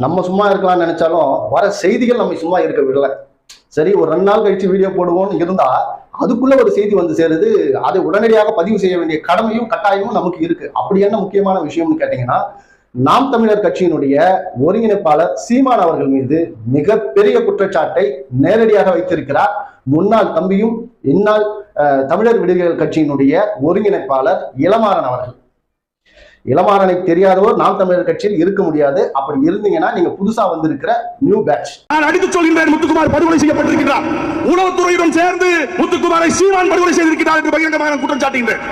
நம்ம சும்மா இருக்கலாம்னு நினைச்சாலும் வர செய்திகள் நம்ம சும்மா இருக்க விடல. சரி, ஒரு 2 நாள் கழிச்சு வீடியோ போடுவோம்னு இருந்தா அதுக்குள்ள ஒரு செய்தி வந்து சேருது. அதை உடனடியாக பதிவு செய்ய வேண்டிய கடமையும் கட்டாயமும் நமக்கு இருக்கு. அப்படி என்ன முக்கியமான விஷயம்னு கேட்டீங்கன்னா, நாம் தமிழர் கட்சியினுடைய ஒருங்கிணைப்பாளர் சீமான் அவர்கள் மீது மிகப்பெரிய குற்றச்சாட்டை நேரடியாக வைத்திருக்கிறார் முன்னாள் தம்பியும் இந்நாள் தமிழர் விடுதலை கட்சியினுடைய ஒருங்கிணைப்பாளர் இளமாறன் அவர்கள். இளமாறனை தெரியாதவர் நாம் தமிழர் கட்சியில் இருக்க முடியாது. அப்படி இருந்தீங்கன்னா நீங்க புதுசா வந்திருக்கிற நியூ பேட்ச். நான் அடித்து சொல்கின்றேன், முத்துக்குமார் படுகொலை செய்யப்பட்டிருக்கிறார். உளவுத்துறையுடன் சேர்ந்து முத்துக்குமாரை சீமான் படுகொலை செய்திருக்கிறார் என்று பகிரங்கமாக குற்றம் சாட்டுகின்றேன்.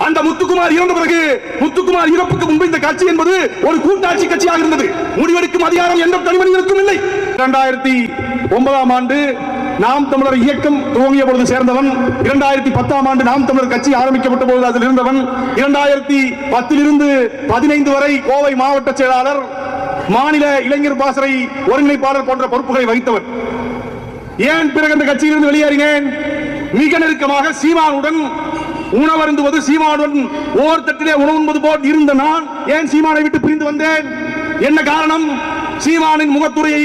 அந்த முத்துக்குமார் இறந்த பிறகு, முத்துக்குமார் இறப்புக்கு முன்பு இந்த கட்சி என்பது ஒரு கூட்டாட்சி கட்சியாக இருந்தது. முடிவெடுக்கும் அதிகாரம் எந்த தனிமனிதனுக்கும் இல்லை. 2009ஆம் ஆண்டு நாம் தமிழர் இயக்கம் துவங்கிய பொழுது சேர்ந்தவன். 2010ஆம் ஆண்டு நாம் தமிழர் கட்சி ஆரம்பிக்கப்பட்ட பொழுது அதில் இருந்தவன். 2010 15 வரை கோவை மாவட்ட செயலாளர், மாநில இளைஞர் பாசறை ஒருங்கிணைப்பாளர் போன்ற பொறுப்புகளை வகித்தவர். ஏன் பிறகு அந்த கட்சியிலிருந்து வெளியேறினேன்? மிக நெருக்கமாக சீமானுடன் உணவருந்துவது, சீமானுடன் ஓர் தட்டிலே உணவுன்பது போல் இருந்த நான் ஏன் சீமானை விட்டு பிரிந்து வந்தேன்? என்ன காரணம்? சீமானின் முகத்துறையை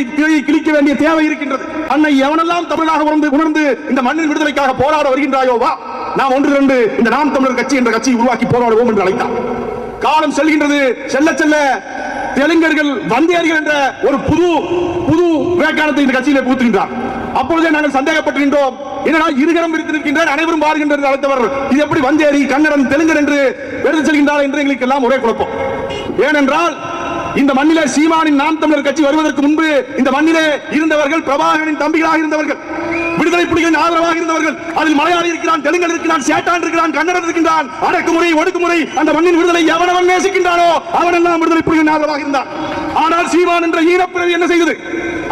கிழிக்க வேண்டிய தேவை இருக்கின்றது. அன்னை எவனெல்லாம் தமிழனாக உணர்ந்து இந்த மண்ணின் விடுதலைக்காக போராட வருகின்றாயோ, வா, நாம் ஒன்று இரண்டு இந்த நாம் தமிழர் கட்சி என்ற கட்சியை உருவாக்கி போராடுவோம் என்று அழைத்தார். காலம் செல்கின்றது. செல்ல செல்ல தெலுங்கர்கள், வந்தியர்கள் என்ற ஒரு புது வேக்காலத்தை இந்த கட்சியிலே புகுத்துகின்றார். அப்பொழுதே நாங்கள் சந்தேகப்பட்டிருந்தோம், என்னடா இருகரம் விரித்திருக்கின்றார், அனைவரும் பாருகின்ற அழைத்தவர் இது எப்படி வந்தேரி, கன்னடன், தெலுங்கர் என்று எடுத்து செல்கின்றார் என்று எங்களுக்கு எல்லாம் ஒரே குழப்பம். ஏனென்றால் இந்த மண்ணிலே சீமானின் நாம் தமிழர் கட்சி வருவதற்கு முன்பு இந்த மண்ணிலே இருந்தவர்கள் பிரபாகரனின் தம்பிகளாக இருந்தவர்கள், விடுதலை புலிகளின் ஆதரவாக இருந்தவர்கள். அதில் மலையாளி இருக்கிறான், தெலுங்கன் இருக்கிறான், சேட்டான் இருக்கிறான், கன்னடன் இருக்கின்றான். அடக்குமுறை, ஒடுக்குமுறை, அந்த மண்ணின் விடுதலை எவனவன் நேசிக்கின்றானோ அவனெல்லாம் விடுதலை புலிகளின் ஆதரவாக இருந்தான். ஆனால் சீமான் என்ற ஈனப்பிறவி என்ன செய்தது?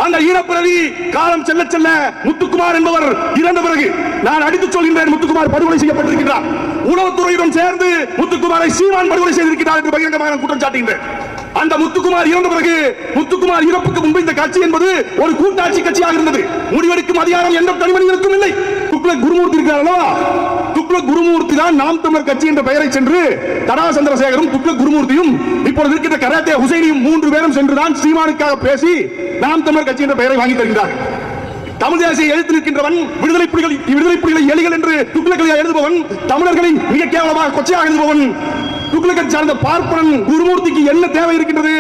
அந்த ஈனப்பிறவி காலம் செல்ல செல்ல முத்துக்குமார் என்பவர் இறந்த பிறகு, நான் அடித்து சொல்கின்றேன், முத்துக்குமார் படுகொலை செய்யப்பட்டிருக்கிறார். உளவுத்துறையுடன் சேர்ந்து முத்துக்குமாரை சீமான் படுகொலை செய்திருக்கிறார் என்று பகிரங்கமாக குற்றம் சாட்டுகின்றேன். அந்த முத்துக்குமார் இறந்த பிறகு, முத்துக்குமார் இறப்புக்கு முன்பு இந்த கட்சி என்பது ஒரு கூட்டாட்சி கட்சியாக இருந்தது. முடிவெடுக்கும் அதிகாரம் எந்த தனிமனிதனுக்கும் இல்லை. துக்ளக் குருமூர்த்தி இருக்கிறார்களா, துக்ளக் குருமூர்த்தி தான் நாம் தமிழர் கட்சி என்ற பெயரை சென்று தடா சந்திரசேகரும் துக்ளக் குருமூர்த்தியும் இப்பொழுது இருக்கிற கராத்தே ஹுசைனியும் 3 பேரும் சென்றுதான் சீமானுக்காக பேசி நாம் தமிழர் கட்சி என்ற பெயரை வாங்கி தருகிறார்கள். தமிழ் தேசிய எழுத்து நிற்கின்றவன், விடுதலை புலிகளை எலிகள் என்று துக்ளக்களை எழுதுபவன், தமிழர்களை மிக கேவலமாக கொச்சையாக எழுதுபவன், துக்ளக்கை சார்ந்த பார்ப்பனன் குருமூர்த்திக்கு என்ன தேவை இருக்கின்றது?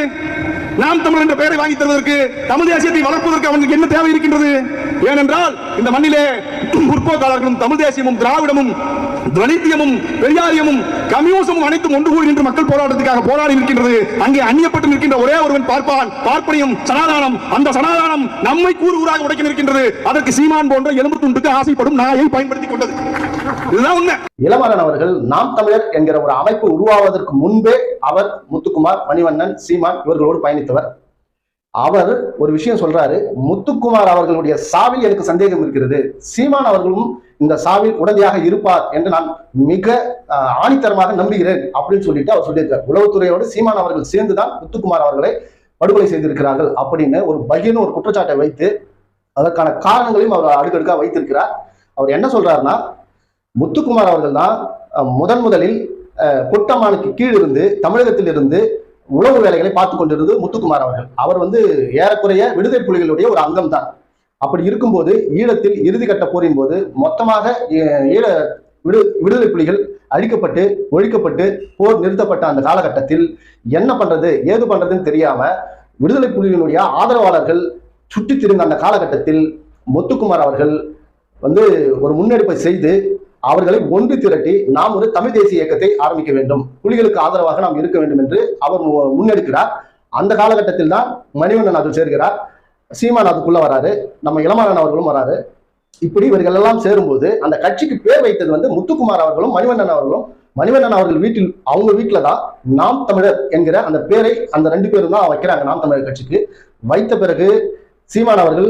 நாம் தமிழர் என்ற பெயரை வாங்கி தருவதற்கு, தமிழ் தேசியத்தை வளர்ப்பதற்கு அவனுக்கு என்ன தேவை இருக்கின்றது? ஏனென்றால் இந்த மண்ணிலே முற்போக்காளர்களும் தமிழ் தேசியமும் திராவிடமும் தலித்தியமும் பெரியாரியமும் கம்யூனிசமும் அனைத்தும் ஒன்று கூடி நின்று மக்கள் போராட்டத்துக்காக போராடி இருக்கின்றது. அங்கே அந்நியப்பட்டு நிற்கின்ற ஒரே ஒருவன் பார்ப்பான், பார்ப்பனியம், சனாதானம். அந்த சனாதானம் நம்மை கூறு கூறாக உடைக்க நிற்கின்றது. அதற்கு சீமான் போன்ற எலும்பு துண்டுக்கு ஆசைப்படும் நாயை பயன்படுத்திக் கொண்டது. இதுதான் உண்மை. இளமாறன் அவர்கள் நாம் தமிழர் என்கிற ஒரு அமைப்பு உருவாவதற்கு முன்பே அவர் முத்துக்குமார், மணிவண்ணன், சீமான் இவர்களோடு பயணித்தவர். அவர் ஒரு விஷயம் சொல்றாரு, முத்துக்குமார் அவர்களுடைய சாவில் எனக்கு சந்தேகம் இருக்கிறது, சீமான் அவர்களும் இந்த சாவில் உடனடியாக இருப்பார் என்று நான் மிக ஆணித்தரமாக நம்புகிறேன் அப்படின்னு சொல்லிட்டு அவர் சொல்லியிருக்கார். உளவுத்துறையோடு சீமான் அவர்கள் சேர்ந்துதான் முத்துக்குமார் அவர்களை படுகொலை செய்திருக்கிறார்கள் அப்படின்னு ஒரு பகிர்ந்து ஒரு குற்றச்சாட்டை வைத்து அதற்கான காரணங்களையும் அவர் அடுக்கடுக்காக வைத்திருக்கிறார். அவர் என்ன சொல்றாருன்னா, முத்துக்குமார் அவர்கள் தான் முதலில் பொட்டமானுக்கு கீழ் இருந்து தமிழகத்தில் இருந்து உளவு வேலைகளை பார்த்து கொண்டிருந்தது முத்துக்குமார் அவர்கள். அவர் ஏறக்குறைய விடுதலை புலிகளுடைய ஒரு அங்கம் தான். அப்படி இருக்கும்போது ஈழத்தில் இறுதிக்கட்ட போரின் போது மொத்தமாக ஈழ விடுதலை புலிகள் அழிக்கப்பட்டு ஒழிக்கப்பட்டு போர் நிறுத்தப்பட்ட அந்த காலகட்டத்தில் என்ன பண்றது ஏது பண்றதுன்னு தெரியாம விடுதலை புலிகளுடைய ஆதரவாளர்கள் சுற்றி திரிந்த அந்த காலகட்டத்தில் முத்துக்குமார் அவர்கள் ஒரு முன்னெடுப்பை செய்து அவர்களை ஒன்று திரட்டி நாம் ஒரு தமிழ் தேசிய இயக்கத்தை ஆரம்பிக்க வேண்டும், புலிகளுக்கு ஆதரவாக நாம் இருக்க வேண்டும் என்று அவர் முன்னெடுக்கிறார். அந்த காலகட்டத்தில் தான் மணிவண்ணன் அதில் சேர்கிறார், சீமான் அதுக்குள்ள வராரு, நம்ம இளமாறன் அவர்களும் வராரு. இப்படி இவர்கள் எல்லாம் சேரும்போது அந்த கட்சிக்கு பேர் வைத்தது முத்துக்குமார் அவர்களும் மணிவண்ணன் அவர்களும். மணிவண்ணன் அவர்கள் அவங்க வீட்டுல தான் நாம் தமிழர் என்கிற அந்த பேரை அந்த 2 பேரும் தான் வைக்கிறாங்க. நாம் தமிழர் கட்சிக்கு வைத்த பிறகு சீமான் அவர்கள்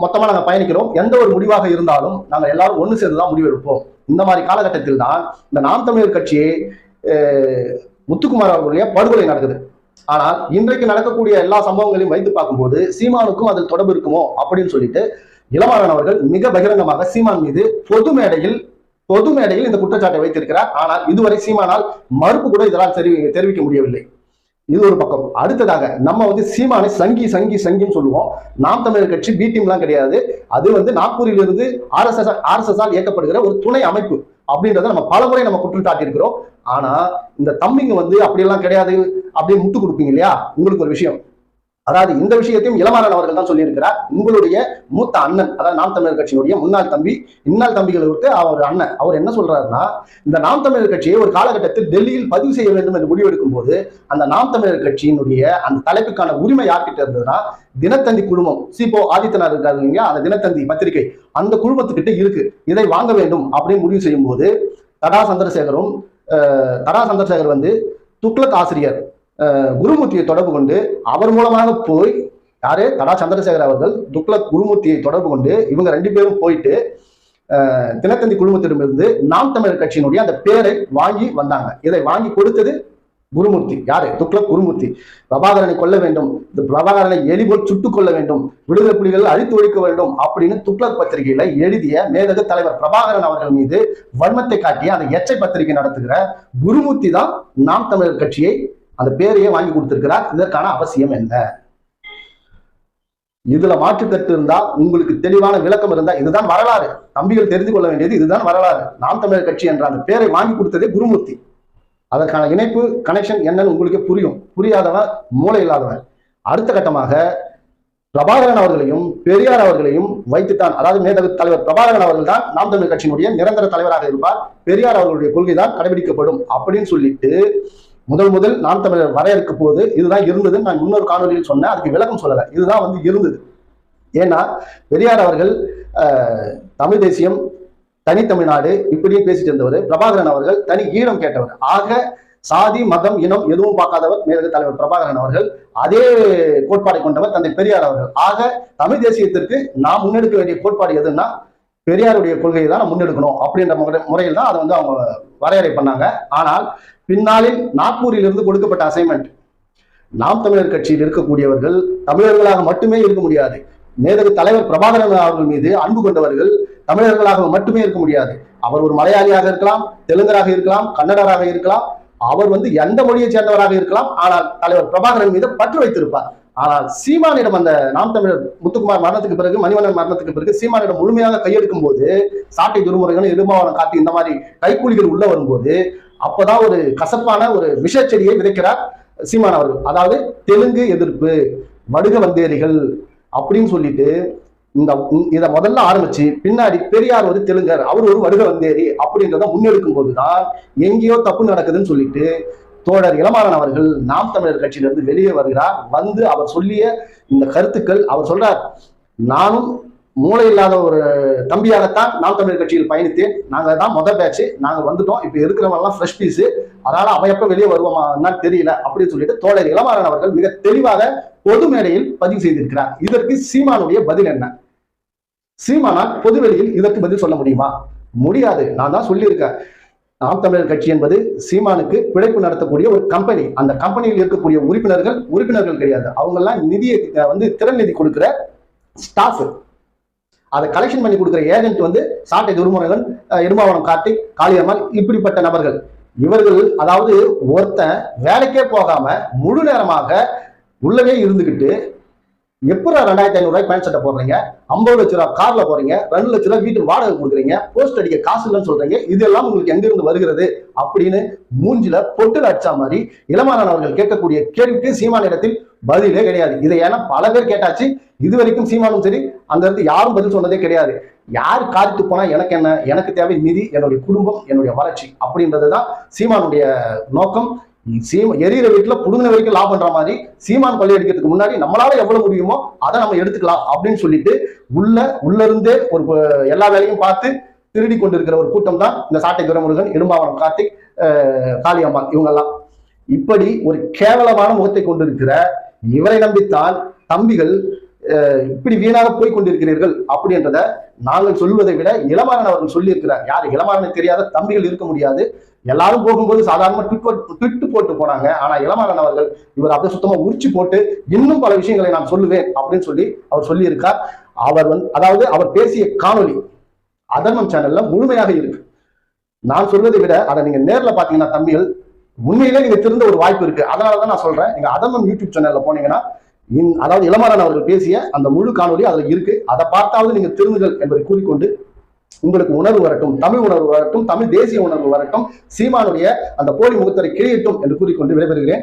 மொத்தமா நாங்க பயணிக்கிறோம், எந்த ஒரு முடிவாக இருந்தாலும் நாங்கள் எல்லாரும் ஒன்று சேர்ந்துதான் முடிவெடுப்போம். இந்த மாதிரி காலகட்டத்தில் தான் இந்த நாம் தமிழர் கட்சியை முத்துக்குமார் அவர்களுடைய படுகொலை நடக்குது. ஆனால் இன்றைக்கு நடக்கக்கூடிய எல்லா சம்பவங்களையும் வைத்து பார்க்கும்போது சீமானுக்கும் அதில் தொடர்பு இருக்குமோ அப்படின்னு சொல்லிட்டு இளமாறன் அவர்கள் மிக பகிரங்கமாக சீமான் மீது பொது மேடையில் இந்த குற்றச்சாட்டை வைத்திருக்கிறார். ஆனால் இதுவரை சீமானால் மறுப்பு கூட இதனால் தெரிவிக்க முடியவில்லை. இது ஒரு பக்கம். அடுத்ததாக நம்ம வந்து சீமானை சங்கி சங்கி சங்கின்னு சொல்லுவோம். நாம் தமிழர் கட்சி பி டீம்லாம் கிடையாது. அது வந்து நாக்பூரில் இருந்து RSS ஆல் இயக்கப்படுகிற ஒரு துணை அமைப்பு அப்படின்றத நம்ம பலமுறை நம்ம குற்றம் சாட்டியிருக்கிறோம். ஆனா இந்த தம்பிங்க வந்து அப்படியெல்லாம் கிடையாது அப்படியே முட்டு கொடுப்பீங்க இல்லையா? உங்களுக்கு ஒரு விஷயம், அதாவது இந்த விஷயத்தையும் இளமாறன் அவர்கள் தான் சொல்லியிருக்கிறார். உங்களுடைய மூத்த அண்ணன், அதாவது நாம் தமிழர் கட்சியினுடைய முன்னாள் தம்பி, இன்னாள் தம்பிகளுக்கு அவர் அண்ணன், அவர் என்ன சொல்றாருன்னா, இந்த நாம் தமிழர் கட்சியை ஒரு காலகட்டத்தில் டெல்லியில் பதிவு செய்ய வேண்டும் என்று முடிவெடுக்கும் போது அந்த நாம் தமிழர் கட்சியினுடைய அந்த தலைப்புக்கான உரிமை யார்கிட்ட இருந்ததுன்னா தினத்தந்தி குழுமம், சிபோ ஆதித்தனார் இருக்காரு இல்லையா, அந்த தினத்தந்தி பத்திரிகை அந்த குழுமத்துக்கிட்ட இருக்கு. இதை வாங்க வேண்டும் அப்படின்னு முடிவு செய்யும் போது தடா சந்திரசேகர் வந்து துக்ளக் ஆசிரியர் குருமூர்த்தியை தொடர்பு கொண்டு அவர் மூலமாக போய், யாரு தடா சந்திரசேகர் அவர்கள் துக்ளக் குருமூர்த்தியை தொடர்பு கொண்டு இவங்க 2 பேரும் போயிட்டு தினத்தந்தி குழுமத்திடமிருந்து நாம் தமிழர் கட்சியினுடைய அந்த பேரை வாங்கி வந்தாங்க. இதை வாங்கி கொடுத்தது குருமூர்த்தி. யாரு? துக்ளக் குருமூர்த்தி. பிரபாகரனை கொல்ல வேண்டும், பிரபாகரனை எலிபோல் சுட்டுக் கொள்ள வேண்டும், விடுதலை புலிகள் அழித்து ஒழிக்க வேண்டும் அப்படின்னு துக்ளக் பத்திரிகையில எழுதிய மேதகு தலைவர் பிரபாகரன் அவர்கள் மீது வன்மத்தை காட்டிய அந்த எச்சை பத்திரிகை நடத்துகிற குருமூர்த்தி தான் நாம் தமிழர் கட்சியை அந்த பேரையே வாங்கி கொடுத்திருக்கிறார். இதற்கான அவசியம் என்ன? இதுல மாற்றுக்கருத்து இருந்தா, உங்களுக்கு தெளிவான விளக்கம் இருந்தா, இதுதான் வரலாறு. தம்பிகள் தெரிந்து கொள்ள வேண்டியது இதுதான் வரலாறு. நாம் தமிழர் கட்சி என்ற அந்த பேரை வாங்கி கொடுத்ததே குருமூர்த்தி. அதற்கான இணைப்பு கனெக்ஷன் என்னன்னு உங்களுக்கு புரியும். புரியாதவன் மூளை இல்லாதவன். அடுத்த கட்டமாக பிரபாகரன் அவர்களையும் பெரியார் அவர்களையும் வைத்துத்தான், அதாவது மேதகு தலைவர் பிரபாகரன் அவர்கள் தான் நாம் தமிழர் கட்சியினுடைய நிரந்தர தலைவராக இருப்பார், பெரியார் அவர்களுடைய கொள்கை தான் கடைபிடிக்கப்படும் அப்படின்னு சொல்லிட்டு முதல் நாம் தமிழர் வரையறுக்க போது இதுதான் இருந்தது. நான் இன்னொரு காணொலியில் சொன்னேன், அதுக்கு விளக்கம் சொல்லலை. இதுதான் வந்து இருந்தது. ஏன்னா பெரியார் அவர்கள் தமிழ் தேசியம், தனித்தமிழ்நாடு இப்படியும் பேசிட்டு இருந்தவர். பிரபாகரன் அவர்கள் தனி ஈழம் கேட்டவர். ஆக சாதி மதம் இனம் எதுவும் பார்க்காதவர் மேதகு தலைவர் பிரபாகரன் அவர்கள். அதே கோட்பாடை கொண்டவர் தந்தை பெரியார் அவர்கள். ஆக தமிழ் தேசியத்திற்கு நாம் முன்னெடுக்க வேண்டிய கோட்பாடு எதுன்னா பெரியாருடைய கொள்கையை தான் முன்னெடுக்கணும் அப்படின்ற முறையில் தான் அதை வந்து அவங்க வரையறை பண்ணாங்க. ஆனால் பின்னாளில் நாக்பூரில் இருந்து கொடுக்கப்பட்ட அசைன்மெண்ட், நாம் தமிழர் கட்சியில் இருக்கக்கூடியவர்கள் தமிழர்களாக மட்டுமே இருக்க முடியாது. மேதகு தலைவர் பிரபாகரன் அவர்கள் மீது அன்பு கொண்டவர்கள் தமிழர்களாக மட்டுமே இருக்க முடியாது. அவர் ஒரு மலையாளியாக இருக்கலாம், தெலுங்கராக இருக்கலாம், கன்னடராக இருக்கலாம், அவர் வந்து எந்த மொழியை சேர்ந்தவராக இருக்கலாம். ஆனால் தலைவர் பிரபாகரன் மீது பற்று வைத்திருப்பார். ஆனால் சீமானிடம் அந்த நாம் தமிழர் முத்துக்குமார் மரணத்துக்கு பிறகு, மணிவண்ணன் மரணத்துக்கு பிறகு சீமானிடம் முழுமையாக கையெடுக்கும் போது, சாட்டை துருமுறைகள், இடுமாவனம் காட்டி இந்த மாதிரி கைக்கூலிகள் உள்ள வரும்போது அப்பதான் ஒரு கசப்பான ஒரு விஷச்செடியை விதைக்கிறார் சீமான் அவர்கள். அதாவது தெலுங்கு எதிர்ப்பு, வடுக வந்தேரிகள் அப்படின்னு சொல்லிட்டு இதை முதல்ல ஆரம்பிச்சு பின்னாடி பெரியார் ஒரு தெலுங்கர், அவர் ஒரு வடுக வந்தேரி அப்படின்றத முன்னெடுக்கும் போதுதான் எங்கேயோ தப்பு நடக்குதுன்னு சொல்லிட்டு தோழர் இளமாறன் அவர்கள் நாம் தமிழர் கட்சியிலிருந்து வெளியே வருகிறார். வந்து அவர் சொல்லிய இந்த கருத்துக்கள், அவர் சொல்றார், நானும் மூளை இல்லாத ஒரு தம்பியாகத்தான் நாம் தமிழர் கட்சியில் பயணித்தேன். நாங்க தான் முதல் பேட்ச், நாங்க வந்துட்டோம், இப்ப இருக்கிறவங்கலாம் ஃப்ரெஷ் பீஸ், அதனால அவன் எப்ப வெளியே வருவான்னு தெரியல அப்படின்னு சொல்லிட்டு தோழர் இளமாறன் அவர்கள் மிக தெளிவாக பொது மேடையில் பதிவு செய்திருக்கிறார். இதற்கு சீமானுடைய பதில் என்ன? சீமானால் பொதுவெளியில் இதற்கு பதில் சொல்ல முடியுமா? முடியாது. நான் தான் சொல்லியிருக்கேன், நாம் தமிழர் கட்சி என்பது சீமானுக்கு பிழைப்பு நடத்தக்கூடிய ஒரு கம்பெனி. அந்த கம்பெனியில் இருக்கக்கூடிய உறுப்பினர்கள் கிடையாது. அவங்க எல்லாம் நிதியை வந்து திறன் நிதி கொடுக்கிற ஸ்டாஃப், அதை கலெக்ஷன் பண்ணி கொடுக்குற ஏஜென்ட் வந்து சாட்டை துருமுருகன், இடுமாவனம் கார்த்திக், காளியம்மாள் இப்படிப்பட்ட நபர்கள். இவர்கள், அதாவது ஒருத்தன் வேலைக்கே போகாம முழு நேரமாக உள்ளவே இருந்துகிட்டு எப்படா 2500 ரூபாய் பேண்ட் சட்டை போடுறீங்க, 50 லட்ச ரூபாய் கார்ல போறீங்க, 2 லட்ச ரூபாய் வீட்டுக்கு வாடகை கொடுக்குறீங்க, போஸ்ட் அடிக்க காசு இல்லைன்னு சொல்றீங்க, இதெல்லாம் உங்களுக்கு எங்கிருந்து வருகிறது அப்படின்னு மூஞ்சில பொட்டுல அடிச்சா மாதிரி இளமாறன் அவர்கள் கேட்கக்கூடிய கேள்விக்கு சீமானிடத்தில் பதிலே கிடையாது. இதை ஏன்னா பல பேர் கேட்டாச்சு, இது வரைக்கும் சீமானும் சரி அங்க இருந்து யாரும் பதில் சொன்னதே கிடையாது. யார் காத்து போனா எனக்கு என்ன, எனக்கு தேவை நிதி, என்னுடைய குடும்பம், என்னுடைய வளர்ச்சி அப்படின்றதுதான் சீமானுடைய நோக்கம். எரியிற வீட்டுல புடுங்கின வரைக்கும் லாபம் பண்ற மாதிரி சீமான் கொள்ளையடிக்கிறதுக்கு முன்னாடி நம்மளால எவ்வளவு முடியுமோ அதை நம்ம எடுத்துக்கலாம் அப்படின்னு சொல்லிட்டு உள்ள இருந்தே ஒரு எல்லா வேலையும் பார்த்து திருடி கொண்டிருக்கிற ஒரு கூட்டம் தான் இந்த சாட்டை துரைமுருகன், இடும்பாவனம் கார்த்திக், காளியம்மாள் இவங்கெல்லாம். இப்படி ஒரு கேவலமான முகத்தை கொண்டிருக்கிற இவரை நம்பித்தான் தம்பிகள் இப்படி வீணாக போய் கொண்டிருக்கிறீர்கள் அப்படின்றத நாங்கள் சொல்வதை விட இளமாறன் அவர்கள் சொல்லியிருக்கிறார். யாரு இளமாறனை தெரியாத தம்பிகள் இருக்க முடியாது. எல்லாரும் போகும்போது சாதாரண ட்விட்டு போட்டு போனாங்க. ஆனா இளமாறன் அவர்கள் இவர் அப்படியே சுத்தமா உரிச்சு போட்டு இன்னும் பல விஷயங்களை நான் சொல்லுவேன் அப்படின்னு சொல்லி அவர் சொல்லியிருக்கார். அவர் அதாவது அவர் பேசிய காணொலி அதர்மம் சேனல்ல முழுமையாக இருக்கு. நான் சொல்வதை விட அதை நீங்க நேர்ல பாத்தீங்கன்னா தம்பிகள் உண்மையிலே நீங்க திருந்த ஒரு வாய்ப்பு இருக்கு. அதனாலதான் நான் சொல்றேன், நீங்க அதர்மம் யூடியூப் சேனல்ல போனீங்கன்னா அதாவது இளமாறன் அவர்கள் பேசிய அந்த முழு காணொலி அதுல இருக்கு. அதை பார்த்தாவது நீங்க திருந்துகள் என்பதை கூறிக்கொண்டு உங்களுக்கு உணர்வு வரட்டும், தமிழ் உணர்வு வரட்டும், தமிழ் தேசிய உணர்வு வரட்டும், சீமானுடைய அந்த போலி முகத்தரை கிழியட்டும் என்று கூறிக்கொண்டு விடைபெறுகிறேன்.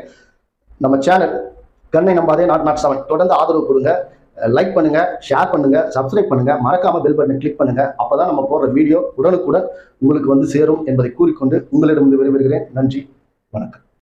நம்ம சேனல் கண்ணை நம்பாதே நாட் 7 தொடர்ந்து ஆதரவு கொடுங்க. லைக் பண்ணுங்க, ஷேர் பண்ணுங்க, சப்ஸ்கிரைப் பண்ணுங்க, மறக்காம பெல் பட்டனை கிளிக் பண்ணுங்க. அப்பதான் நம்ம போடுற வீடியோ உடனுக்குடன் உங்களுக்கு வந்து சேரும் என்பதை கூறிக்கொண்டு உங்களிடம் விடைபெறுகிறேன். நன்றி, வணக்கம்.